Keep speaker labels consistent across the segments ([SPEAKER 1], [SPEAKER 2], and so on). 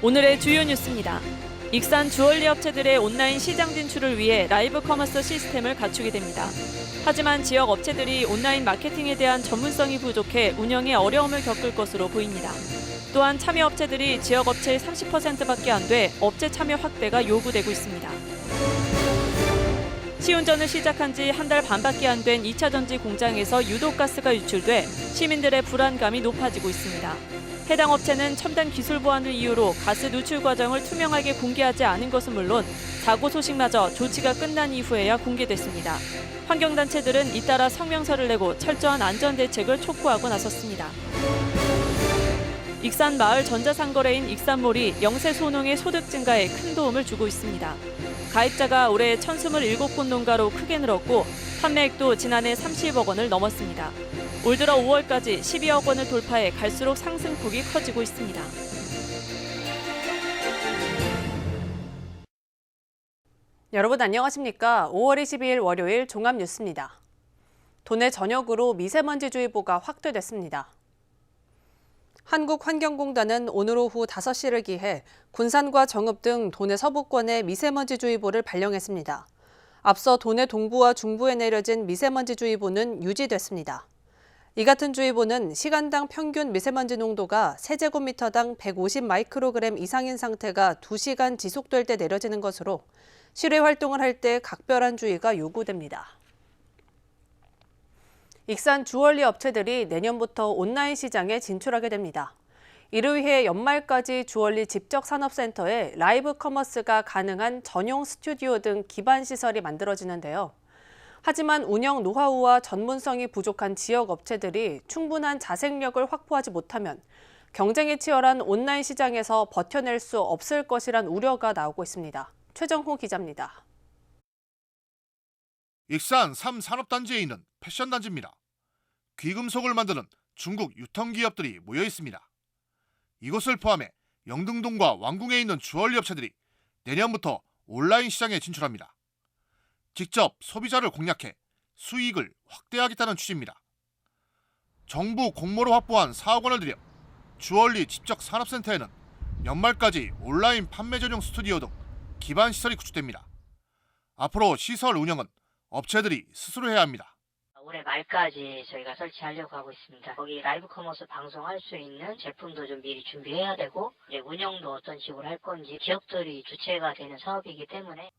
[SPEAKER 1] 오늘의 주요 뉴스입니다. 익산 주얼리 업체들의 온라인 시장 진출을 위해 라이브 커머스 시스템을 갖추게 됩니다. 하지만 지역 업체들이 온라인 마케팅에 대한 전문성이 부족해 운영에 어려움을 겪을 것으로 보입니다. 또한 참여 업체들이 지역 업체의 30%밖에 안 돼 업체 참여 확대가 요구되고 있습니다. 시운전을 시작한 지 한 달 반밖에 안 된 2차 전지 공장에서 유독가스가 유출돼 시민들의 불안감이 높아지고 있습니다. 해당 업체는 첨단 기술 보안을 이유로 가스 누출 과정을 투명하게 공개하지 않은 것은 물론 사고 소식마저 조치가 끝난 이후에야 공개됐습니다. 환경단체들은 잇따라 성명서를 내고 철저한 안전 대책을 촉구하고 나섰습니다. 익산 마을 전자상거래인 익산몰이 영세 소농의 소득 증가에 큰 도움을 주고 있습니다. 가입자가 올해 1,027곳 농가로 크게 늘었고 판매액도 지난해 30억 원을 넘었습니다. 올 들어 5월까지 12억 원을 돌파해 갈수록 상승폭이 커지고 있습니다.
[SPEAKER 2] 여러분 안녕하십니까? 5월 22일 월요일 종합뉴스입니다. 도내 전역으로 미세먼지주의보가 확대됐습니다. 한국환경공단은 오늘 오후 5시를 기해 군산과 정읍 등 도내 서부권에 미세먼지주의보를 발령했습니다. 앞서 도내 동부와 중부에 내려진 미세먼지주의보는 유지됐습니다. 이 같은 주의보는 시간당 평균 미세먼지 농도가 세제곱미터당 150 마이크로그램 이상인 상태가 2시간 지속될 때 내려지는 것으로 실외 활동을 할 때 각별한 주의가 요구됩니다. 익산 주얼리 업체들이 내년부터 온라인 시장에 진출하게 됩니다. 이를 위해 연말까지 주얼리 집적산업센터에 라이브 커머스가 가능한 전용 스튜디오 등 기반 시설이 만들어지는데요. 하지만 운영 노하우와 전문성이 부족한 지역 업체들이 충분한 자생력을 확보하지 못하면 경쟁이 치열한 온라인 시장에서 버텨낼 수 없을 것이란 우려가 나오고 있습니다. 최정호 기자입니다.
[SPEAKER 3] 익산 3산업단지에 있는 패션단지입니다. 귀금속을 만드는 중국 유통기업들이 모여 있습니다. 이곳을 포함해 영등동과 왕궁에 있는 주얼리 업체들이 내년부터 온라인 시장에 진출합니다. 직접 소비자를 공략해 수익을 확대하겠다는 취지입니다. 정부 공모로 확보한 4억 원을 들여 주얼리 집적산업센터에는 연말까지 온라인 판매 전용 스튜디오 등 기반 시설이 구축됩니다. 앞으로 시설 운영은 업체들이 스스로 해야 합니다.
[SPEAKER 4] 올해 말까지 저희가 설치하려고 하고 있습니다. 거기 라이브 커머스 방송할 수 있는 제품도 좀 미리 준비해야 되고 이제 운영도 어떤 식으로 할 건지 지역들이 주체가 되는 사업이기 때문에.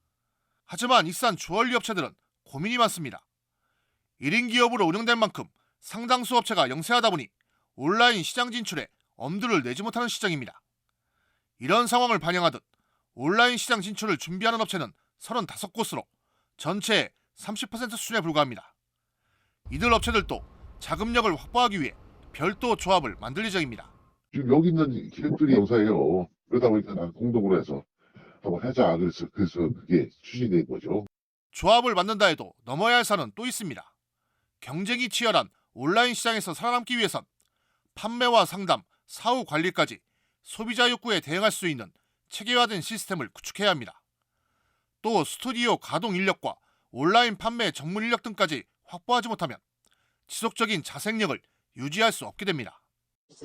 [SPEAKER 3] 하지만 익산 주얼리 업체들은 고민이 많습니다. 1인 기업으로 운영된 만큼 상당수 업체가 영세하다 보니 온라인 시장 진출에 엄두를 내지 못하는 시장입니다. 이런 상황을 반영하듯 온라인 시장 진출을 준비하는 업체는 35곳으로 전체의 30% 수준에 불과합니다. 이들 업체들도 자금력을 확보하기 위해 별도 조합을 만들 예정입니다.
[SPEAKER 5] 지금 여기 있는 기업들이 영사예요. 그러다 보니까 난 공동으로 해서 한번 하자. 그래서 그게 추진된 거죠.
[SPEAKER 3] 조합을 만든다 해도 넘어야 할 산은 또 있습니다. 경쟁이 치열한 온라인 시장에서 살아남기 위해선 판매와 상담, 사후 관리까지 소비자 욕구에 대응할 수 있는 체계화된 시스템을 구축해야 합니다. 또 스튜디오 가동 인력과 온라인 판매 전문 인력 등까지 확보하지 못하면 지속적인 자생력을 유지할 수 없게 됩니다.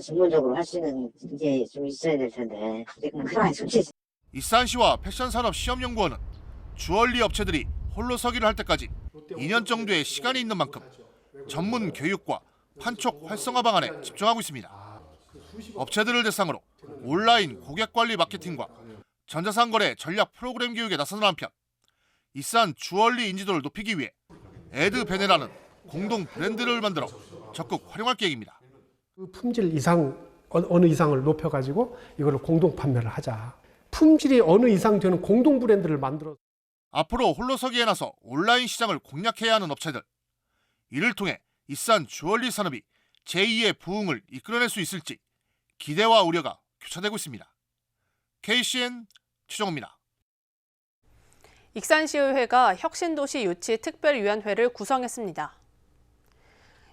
[SPEAKER 4] 전문적으로 할 수 있는 게 좀 있어야 될 텐데 그만 솔직히.
[SPEAKER 3] 익산시와 패션산업시험연구원은 주얼리 업체들이 홀로 서기를 할 때까지 2년 정도의 시간이 있는 만큼 전문 교육과 판촉 활성화 방안에 집중하고 있습니다. 업체들을 대상으로 온라인 고객관리 마케팅과 전자상거래 전략 프로그램 교육에 나서는 한편 익산 주얼리 인지도를 높이기 위해 에드베네라는 공동 브랜드를 만들어 적극 활용할 계획입니다.
[SPEAKER 6] 그 품질 이상 어느 이상을 높여가지고 이걸 공동 판매를 하자. 품질이 어느 이상 되는 공동 브랜드를 만들어.
[SPEAKER 3] 앞으로 홀로서기에 나서 온라인 시장을 공략해야 하는 업체들. 이를 통해 익산 주얼리 산업이 제2의 부흥을 이끌어낼 수 있을지 기대와 우려가 교차되고 있습니다. KCN 최정호입니다.
[SPEAKER 2] 익산시의회가 혁신도시 유치 특별위원회를 구성했습니다.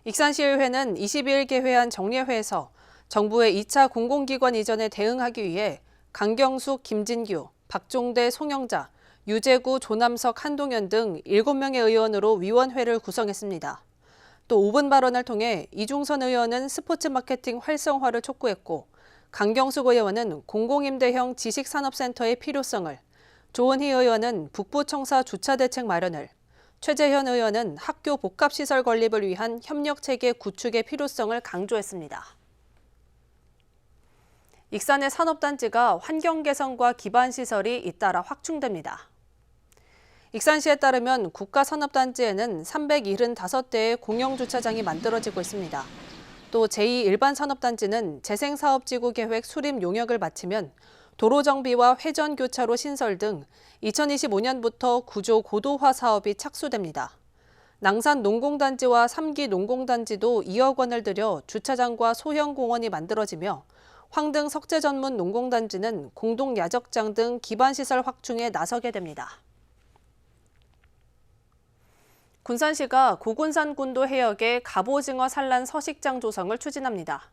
[SPEAKER 2] 익산시의회는 22일 개회한 정례회에서 정부의 2차 공공기관 이전에 대응하기 위해 강경숙, 김진규, 박종대, 송영자, 유재구, 조남석, 한동현 등 7명의 의원으로 위원회를 구성했습니다. 또 5분 발언을 통해 이중선 의원은 스포츠 마케팅 활성화를 촉구했고 강경숙 의원은 공공임대형 지식산업센터의 필요성을, 조은희 의원은 북부청사 주차대책 마련을, 최재현 의원은 학교 복합시설 건립을 위한 협력체계 구축의 필요성을 강조했습니다. 익산의 산업단지가 환경 개선과 기반 시설이 잇따라 확충됩니다. 익산시에 따르면 국가산업단지에는 375대의 공영주차장이 만들어지고 있습니다. 또 제2일반산업단지는 재생사업지구 계획 수립 용역을 마치면 도로 정비와 회전 교차로 신설 등 2025년부터 구조 고도화 사업이 착수됩니다. 낭산 농공단지와 3기 농공단지도 2억 원을 들여 주차장과 소형 공원이 만들어지며 황등 석재 전문 농공단지는 공동 야적장 등 기반시설 확충에 나서게 됩니다. 군산시가 고군산 군도 해역에 갑오징어 산란 서식장 조성을 추진합니다.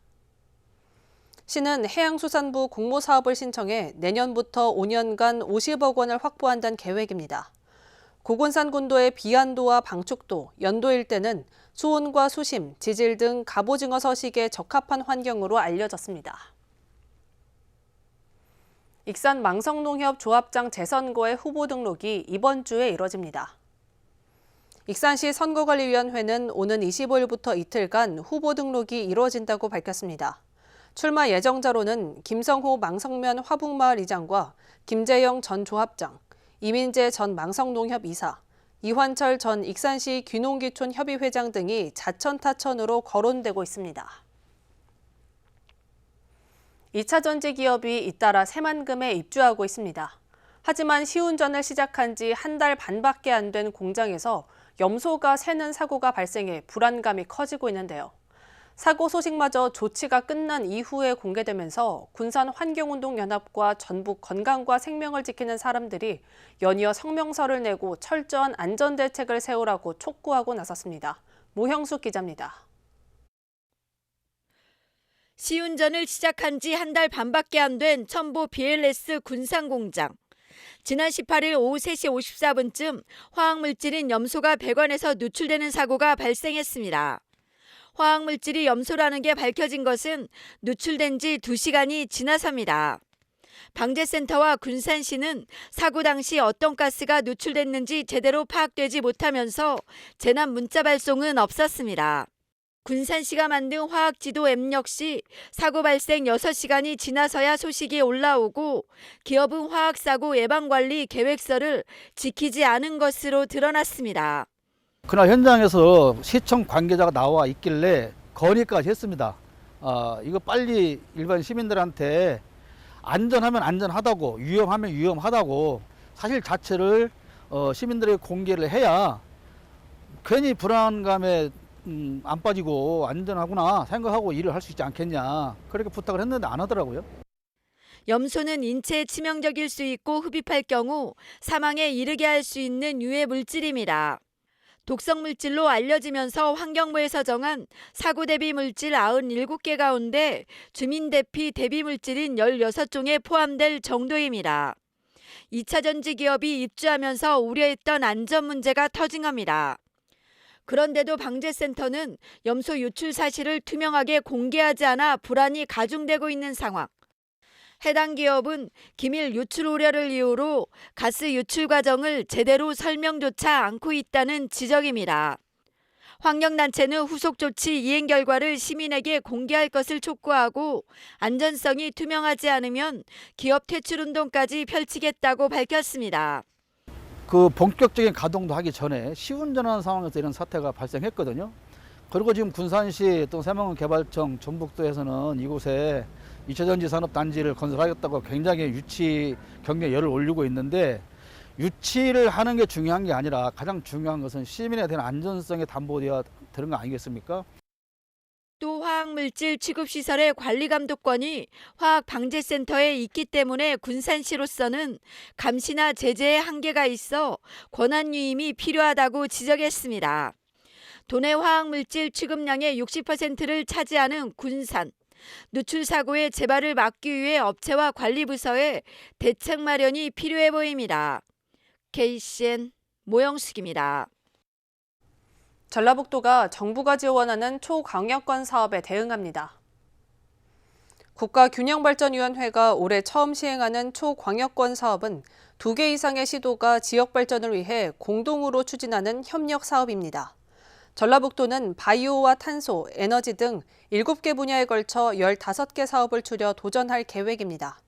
[SPEAKER 2] 시는 해양수산부 공모사업을 신청해 내년부터 5년간 50억 원을 확보한다는 계획입니다. 고군산 군도의 비안도와 방축도, 연도 일대는 수온과 수심, 지질 등 갑오징어 서식에 적합한 환경으로 알려졌습니다. 익산 망성농협 조합장 재선거의 후보 등록이 이번 주에 이뤄집니다. 익산시 선거관리위원회는 오는 25일부터 이틀간 후보 등록이 이루어진다고 밝혔습니다. 출마 예정자로는 김성호 망성면 화북마을 이장과 김재영 전 조합장, 이민재 전 망성농협 이사, 이환철 전 익산시 귀농귀촌 협의회장 등이 자천타천으로 거론되고 있습니다. 2차 전지 기업이 잇따라 새만금에 입주하고 있습니다. 하지만 시운전을 시작한 지 한 달 반밖에 안 된 공장에서 염소가 새는 사고가 발생해 불안감이 커지고 있는데요. 사고 소식마저 조치가 끝난 이후에 공개되면서 군산환경운동연합과 전북 건강과 생명을 지키는 사람들이 연이어 성명서를 내고 철저한 안전대책을 세우라고 촉구하고 나섰습니다. 모형숙 기자입니다.
[SPEAKER 7] 시운전을 시작한 지 한 달 반밖에 안 된 첨보 BLS 군산공장. 지난 18일 오후 3시 54분쯤 화학물질인 염소가 배관에서 누출되는 사고가 발생했습니다. 화학물질이 염소라는 게 밝혀진 것은 누출된 지 2시간이 지나서입니다. 방재센터와 군산시는 사고 당시 어떤 가스가 누출됐는지 제대로 파악되지 못하면서 재난 문자 발송은 없었습니다. 군산시가 만든 화학지도 앱 역시 사고 발생 6시간이 지나서야 소식이 올라오고 기업은 화학사고 예방관리 계획서를 지키지 않은 것으로 드러났습니다.
[SPEAKER 8] 그날 현장에서 시청 관계자가 나와 있길래 건의까지 했습니다. 이거 빨리 일반 시민들한테 안전하면 안전하다고, 위험하면 위험하다고 사실 자체를 시민들에게 공개를 해야 괜히 불안감에 안 빠지고 안전하구나 생각하고 일을 할 수 있지 않겠냐, 그렇게 부탁을 했는데 안 하더라고요.
[SPEAKER 7] 염소는 인체에 치명적일 수 있고 흡입할 경우 사망에 이르게 할 수 있는 유해 물질입니다. 독성 물질로 알려지면서 환경부에서 정한 사고 대비 물질 97개 가운데 주민 대피 대비 물질인 16종에 포함될 정도입니다. 2차 전지 기업이 입주하면서 우려했던 안전 문제가 터진 겁니다. 그런데도 방재센터는 염소 유출 사실을 투명하게 공개하지 않아 불안이 가중되고 있는 상황. 해당 기업은 기밀 유출 우려를 이유로 가스 유출 과정을 제대로 설명조차 않고 있다는 지적입니다. 환경단체는 후속 조치 이행 결과를 시민에게 공개할 것을 촉구하고 안전성이 투명하지 않으면 기업 퇴출 운동까지 펼치겠다고 밝혔습니다.
[SPEAKER 8] 그 본격적인 가동도 하기 전에 시운전하는 상황에서 이런 사태가 발생했거든요. 그리고 지금 군산시 또 새만금개발청 전북도에서는 이곳에 2차 전지 산업단지를 건설하겠다고 굉장히 유치 경기에 열을 올리고 있는데, 유치를 하는 게 중요한 게 아니라 가장 중요한 것은 시민에 대한 안전성이 담보되어야 되는 거 아니겠습니까?
[SPEAKER 7] 또 화학물질 취급시설의 관리감독권이 화학방재센터에 있기 때문에 군산시로서는 감시나 제재에 한계가 있어 권한유임이 필요하다고 지적했습니다. 도내 화학물질 취급량의 60%를 차지하는 군산. 누출 사고의 재발을 막기 위해 업체와 관리부서의 대책 마련이 필요해 보입니다. KCN 모영숙입니다.
[SPEAKER 2] 전라북도가 정부가 지원하는 초강력권 사업에 대응합니다. 국가균형발전위원회가 올해 처음 시행하는 초광역권 사업은 2개 이상의 시도가 지역 발전을 위해 공동으로 추진하는 협력 사업입니다. 전라북도는 바이오와 탄소, 에너지 등 7개 분야에 걸쳐 15개 사업을 추려 도전할 계획입니다.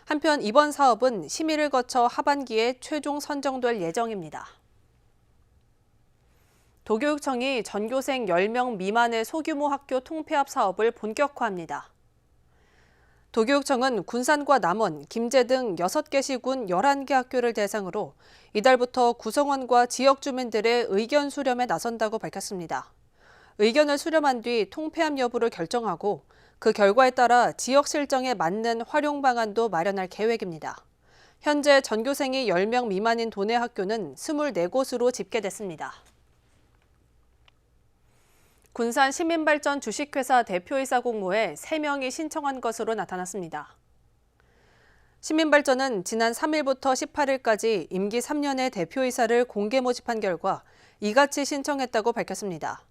[SPEAKER 2] 한편 이번 사업은 심의를 거쳐 하반기에 최종 선정될 예정입니다. 도교육청이 전교생 10명 미만의 소규모 학교 통폐합 사업을 본격화합니다. 도교육청은 군산과 남원, 김제 등 6개 시군 11개 학교를 대상으로 이달부터 구성원과 지역 주민들의 의견 수렴에 나선다고 밝혔습니다. 의견을 수렴한 뒤 통폐합 여부를 결정하고 그 결과에 따라 지역 실정에 맞는 활용 방안도 마련할 계획입니다. 현재 전교생이 10명 미만인 도내 학교는 24곳으로 집계됐습니다. 군산 시민발전 주식회사 대표이사 공모에 3명이 신청한 것으로 나타났습니다. 시민발전은 지난 3일부터 18일까지 임기 3년의 대표이사를 공개 모집한 결과 이같이 신청했다고 밝혔습니다.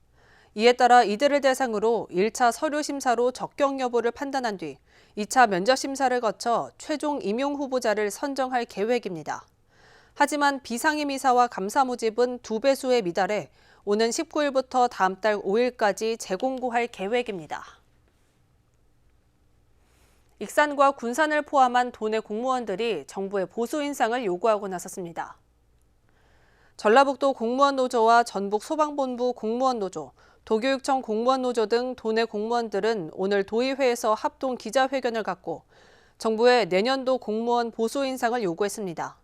[SPEAKER 2] 이에 따라 이들을 대상으로 1차 서류 심사로 적격 여부를 판단한 뒤 2차 면접 심사를 거쳐 최종 임용 후보자를 선정할 계획입니다. 하지만 비상임 이사와 감사 모집은 2배수에 미달해 오는 19일부터 다음 달 5일까지 재공고할 계획입니다. 익산과 군산을 포함한 도내 공무원들이 정부의 보수 인상을 요구하고 나섰습니다. 전라북도 공무원 노조와 전북 소방본부 공무원 노조, 도교육청 공무원 노조 등 도내 공무원들은 오늘 도의회에서 합동 기자회견을 갖고 정부의 내년도 공무원 보수 인상을 요구했습니다.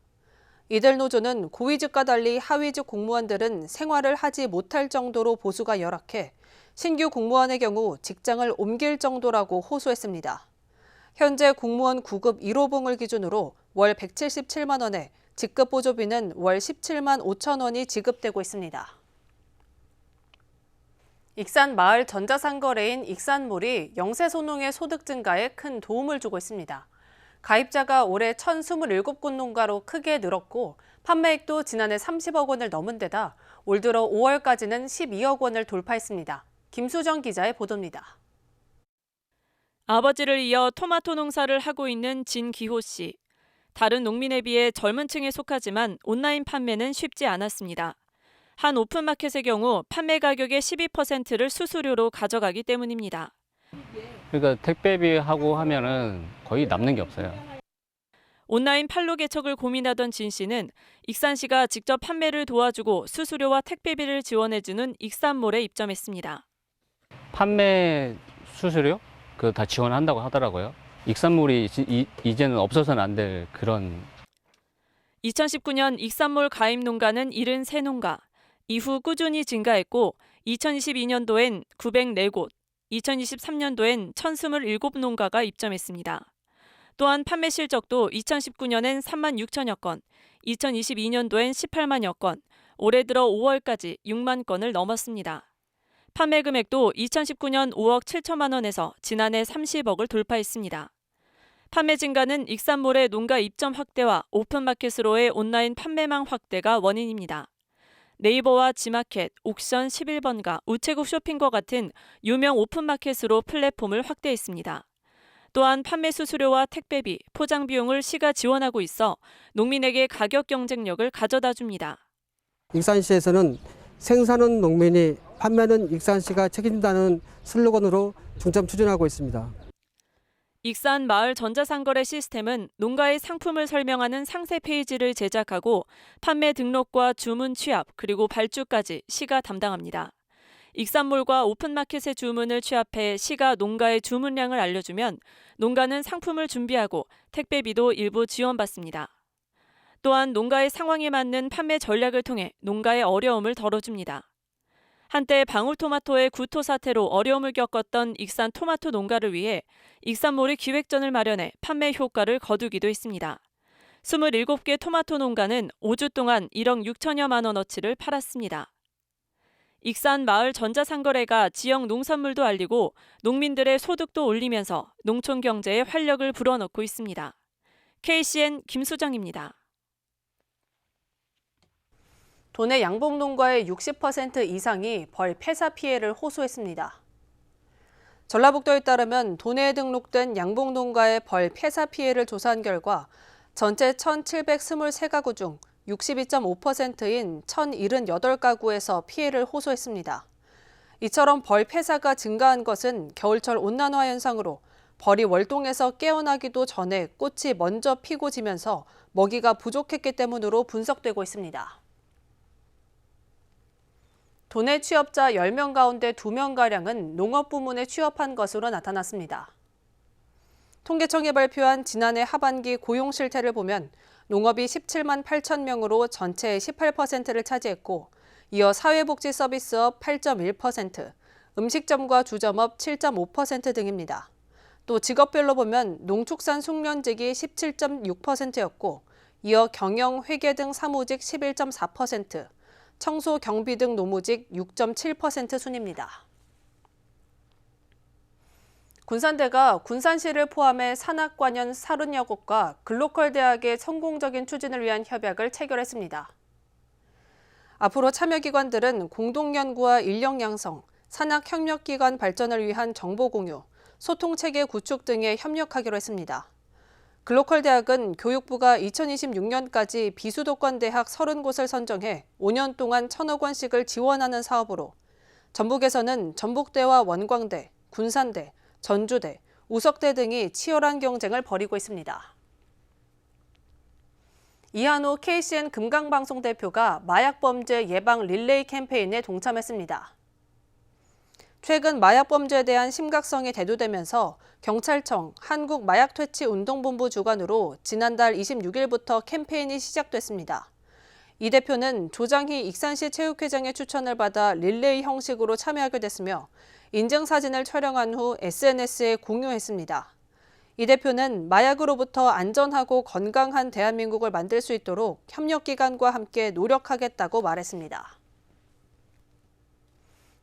[SPEAKER 2] 이들 노조는 고위직과 달리 하위직 공무원들은 생활을 하지 못할 정도로 보수가 열악해 신규 공무원의 경우 직장을 옮길 정도라고 호소했습니다. 현재 공무원 9급 1호봉을 기준으로 월 177만 원에 직급 보조비는 월 17만 5천 원이 지급되고 있습니다. 익산 마을 전자상거래인 익산몰이 영세소농의 소득 증가에 큰 도움을 주고 있습니다. 가입자가 올해 1,027곳 농가로 크게 늘었고 판매액도 지난해 30억 원을 넘은 데다 올 들어 5월까지는 12억 원을 돌파했습니다. 김수정 기자의 보도입니다.
[SPEAKER 1] 아버지를 이어 토마토 농사를 하고 있는 진기호 씨. 다른 농민에 비해 젊은 층에 속하지만 온라인 판매는 쉽지 않았습니다. 한 오픈마켓의 경우 판매 가격의 12%를 수수료로 가져가기 때문입니다.
[SPEAKER 9] 그러니까 택배비하고 하면은 거의 남는 게 없어요.
[SPEAKER 1] 온라인 판로 개척을 고민하던 진 씨는 익산시가 직접 판매를 도와주고 수수료와 택배비를 지원해주는 익산몰에 입점했습니다.
[SPEAKER 9] 판매 수수료 그 다 지원한다고 하더라고요. 익산몰이 이제는 없어서는 안 될 그런.
[SPEAKER 1] 2019년 익산몰 가입 농가는 73농가. 이후 꾸준히 증가했고 2022년도엔 904곳, 2023년도엔 1,027농가가 입점했습니다. 또한 판매 실적도 2019년엔 3만 6천여 건, 2022년도엔 18만여 건, 올해 들어 5월까지 6만 건을 넘었습니다. 판매 금액도 2019년 5억 7천만 원에서 지난해 30억을 돌파했습니다. 판매 증가는 익산몰의 농가 입점 확대와 오픈마켓으로의 온라인 판매망 확대가 원인입니다. 네이버와 지마켓, 옥션 11번가, 우체국 쇼핑과 같은 유명 오픈마켓으로 플랫폼을 확대했습니다. 또한 판매 수수료와 택배비, 포장 비용을 시가 지원하고 있어 농민에게 가격 경쟁력을 가져다 줍니다.
[SPEAKER 10] 익산시에서는 생산은 농민이, 판매는 익산시가 책임진다는 슬로건으로 중점 추진하고 있습니다.
[SPEAKER 1] 익산 마을 전자상거래 시스템은 농가의 상품을 설명하는 상세 페이지를 제작하고 판매 등록과 주문 취합 그리고 발주까지 시가 담당합니다. 익산몰과 오픈마켓의 주문을 취합해 시가 농가의 주문량을 알려주면 농가는 상품을 준비하고 택배비도 일부 지원받습니다. 또한 농가의 상황에 맞는 판매 전략을 통해 농가의 어려움을 덜어줍니다. 한때 방울토마토의 구토 사태로 어려움을 겪었던 익산 토마토 농가를 위해 익산몰이 기획전을 마련해 판매 효과를 거두기도 했습니다. 27개 토마토 농가는 5주 동안 1억 6천여만 원어치를 팔았습니다. 익산 마을 전자상거래가 지역 농산물도 알리고 농민들의 소득도 올리면서 농촌 경제에 활력을 불어넣고 있습니다. KCN 김수정입니다.
[SPEAKER 2] 도내 양봉 농가의 60% 이상이 벌 폐사 피해를 호소했습니다. 전라북도에 따르면 도내에 등록된 양봉농가의 벌 폐사 피해를 조사한 결과 전체 1,723가구 중 62.5%인 1,078가구에서 피해를 호소했습니다. 이처럼 벌 폐사가 증가한 것은 겨울철 온난화 현상으로 벌이 월동에서 깨어나기도 전에 꽃이 먼저 피고 지면서 먹이가 부족했기 때문으로 분석되고 있습니다. 도내 취업자 10명 가운데 2명가량은 농업 부문에 취업한 것으로 나타났습니다. 통계청이 발표한 지난해 하반기 고용 실태를 보면 농업이 17만 8천 명으로 전체의 18%를 차지했고, 이어 사회복지 서비스업 8.1%, 음식점과 주점업 7.5% 등입니다. 또 직업별로 보면 농축산 숙련직이 17.6%였고, 이어 경영, 회계 등 사무직 11.4%, 청소, 경비 등 노무직 6.7% 순입니다. 군산대가 군산시를 포함해 산학관현 30여 곳과 글로컬 대학의 성공적인 추진을 위한 협약을 체결했습니다. 앞으로 참여기관들은 공동연구와 인력 양성, 산학협력기관 발전을 위한 정보 공유, 소통체계 구축 등에 협력하기로 했습니다. 글로컬 대학은 교육부가 2026년까지 비수도권 대학 30곳을 선정해 5년 동안 1,000억 원씩을 지원하는 사업으로, 전북에서는 전북대와 원광대, 군산대, 전주대, 우석대 등이 치열한 경쟁을 벌이고 있습니다. 이한호 KCN 금강방송 대표가 마약범죄 예방 릴레이 캠페인에 동참했습니다. 최근 마약범죄에 대한 심각성이 대두되면서 경찰청 한국마약퇴치운동본부 주관으로 지난달 26일부터 캠페인이 시작됐습니다. 이 대표는 조장희 익산시 체육회장의 추천을 받아 릴레이 형식으로 참여하게 됐으며 인증사진을 촬영한 후 SNS에 공유했습니다. 이 대표는 마약으로부터 안전하고 건강한 대한민국을 만들 수 있도록 협력기관과 함께 노력하겠다고 말했습니다.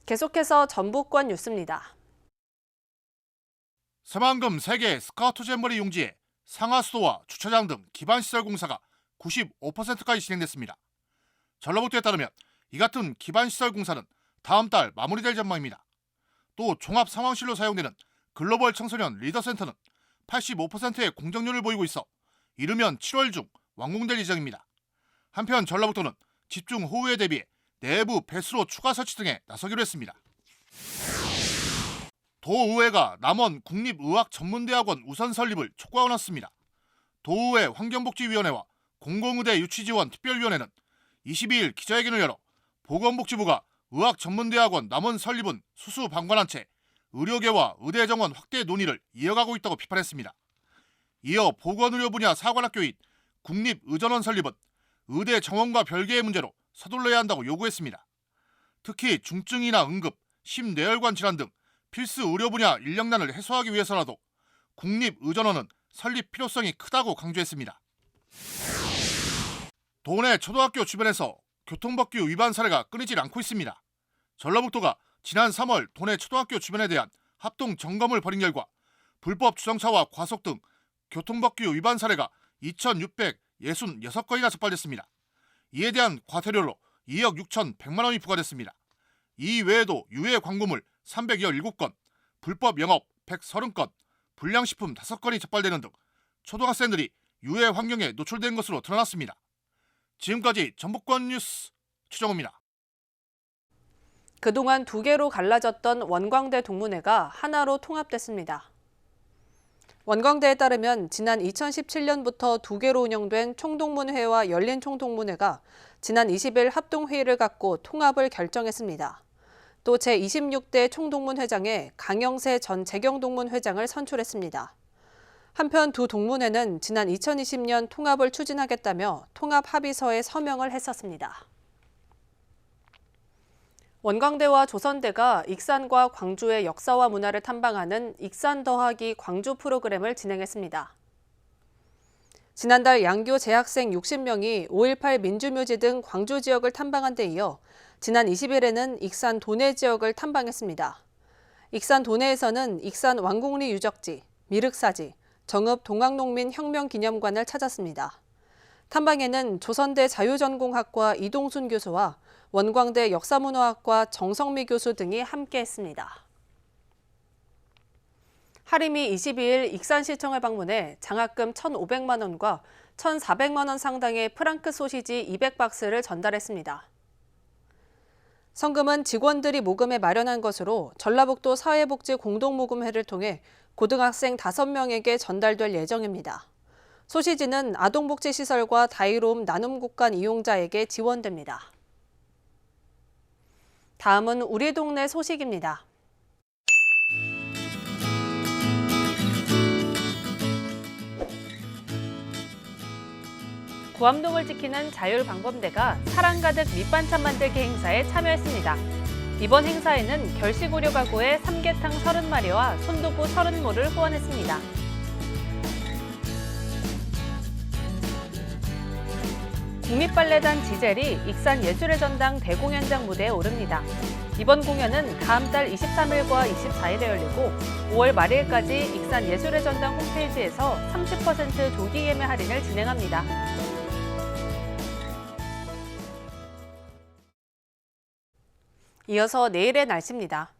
[SPEAKER 2] 계속해서 전북권 뉴스입니다.
[SPEAKER 3] 새만금 세계 스카우트 잼버리 용지에 상하수도와 주차장 등 기반시설 공사가 95%까지 진행됐습니다. 전라북도에 따르면 이 같은 기반시설 공사는 다음 달 마무리될 전망입니다. 또 종합상황실로 사용되는 글로벌 청소년 리더센터는 85%의 공정률을 보이고 있어 이르면 7월 중 완공될 예정입니다. 한편 전라북도는 집중 호우에 대비해 내부 배수로 추가 설치 등에 나서기로 했습니다. 도의회가 남원 국립의학전문대학원 우선 설립을 촉구하놨습니다. 도의회 환경복지위원회와 공공의대 유치지원 특별위원회는 22일 기자회견을 열어 보건복지부가 의학전문대학원 남원 설립은 수수방관한 채 의료계와 의대 정원 확대 논의를 이어가고 있다고 비판했습니다. 이어 보건의료 분야 사관학교인 국립의전원 설립은 의대 정원과 별개의 문제로 서둘러야 한다고 요구했습니다. 특히 중증이나 응급, 심뇌혈관 질환 등 필수 의료 분야 인력난을 해소하기 위해서라도 국립의전원은 설립 필요성이 크다고 강조했습니다. 도내 초등학교 주변에서 교통법규 위반 사례가 끊이질 않고 있습니다. 전라북도가 지난 3월 도내 초등학교 주변에 대한 합동 점검을 벌인 결과 불법 주정차와 과속 등 교통법규 위반 사례가 2,666건이나 적발됐습니다. 이에 대한 과태료로 2억 6,100만 원이 부과됐습니다. 이 외에도 유해 광고물 317건, 불법 영업 130건, 불량식품 5건이 적발되는 등 초등학생들이 유해 환경에 노출된 것으로 드러났습니다. 지금까지 전북권 뉴스 최정우입니다.
[SPEAKER 2] 그동안 2개로 갈라졌던 원광대 동문회가 하나로 통합됐습니다. 원광대에 따르면 지난 2017년부터 2개로 운영된 총동문회와 열린총동문회가 지난 20일 합동회의를 갖고 통합을 결정했습니다. 또 제26대 총동문회장에 강영세 전 재경동문회장을 선출했습니다. 한편 두 동문회는 지난 2020년 통합을 추진하겠다며 통합 합의서에 서명을 했었습니다. 원광대와 조선대가 익산과 광주의 역사와 문화를 탐방하는 익산 더하기 광주 프로그램을 진행했습니다. 지난달 양교 재학생 60명이 5.18 민주묘지 등 광주 지역을 탐방한 데 이어 지난 20일에는 익산 도내 지역을 탐방했습니다. 익산 도내에서는 익산 왕곡리 유적지, 미륵사지, 정읍 동학농민혁명기념관을 찾았습니다. 탐방에는 조선대 자유전공학과 이동순 교수와 원광대 역사문화학과 정성미 교수 등이 함께했습니다. 하림이 22일 익산시청을 방문해 장학금 1,500만 원과 1,400만 원 상당의 프랑크 소시지 200박스를 전달했습니다. 성금은 직원들이 모금해 마련한 것으로 전라북도 사회복지공동모금회를 통해 고등학생 5명에게 전달될 예정입니다. 소시지는 아동복지시설과 다이로움 나눔국간 이용자에게 지원됩니다. 다음은 우리 동네 소식입니다. 구암동을 지키는 자율방범대가 사랑 가득 밑반찬 만들기 행사에 참여했습니다. 이번 행사에는 결식우려 가구에 삼계탕 30마리와 손두부 30모를 후원했습니다. 국립발레단 지젤이 익산 예술의 전당 대공연장 무대에 오릅니다. 이번 공연은 다음 달 23일과 24일에 열리고 5월 말일까지 익산 예술의 전당 홈페이지에서 30% 조기 예매 할인을 진행합니다. 이어서 내일의 날씨입니다.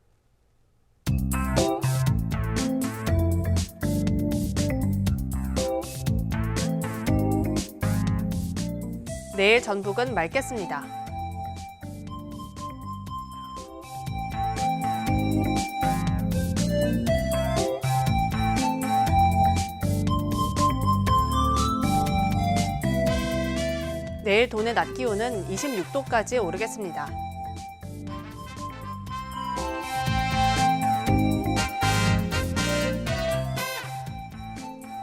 [SPEAKER 2] 내일 전북은 맑겠습니다. 내일 도내 낮 기온은 26도까지 오르겠습니다.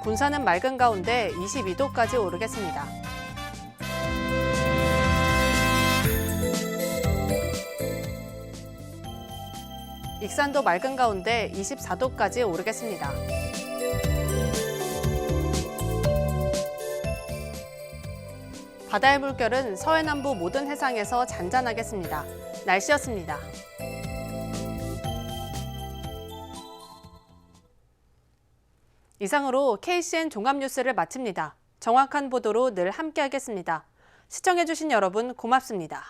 [SPEAKER 2] 군산은 맑은 가운데 22도까지 오르겠습니다. 익산도 맑은 가운데 24도까지 오르겠습니다. 바다의 물결은 서해남부 모든 해상에서 잔잔하겠습니다. 날씨였습니다. 이상으로 KCN 종합뉴스를 마칩니다. 정확한 보도로 늘 함께하겠습니다. 시청해주신 여러분 고맙습니다.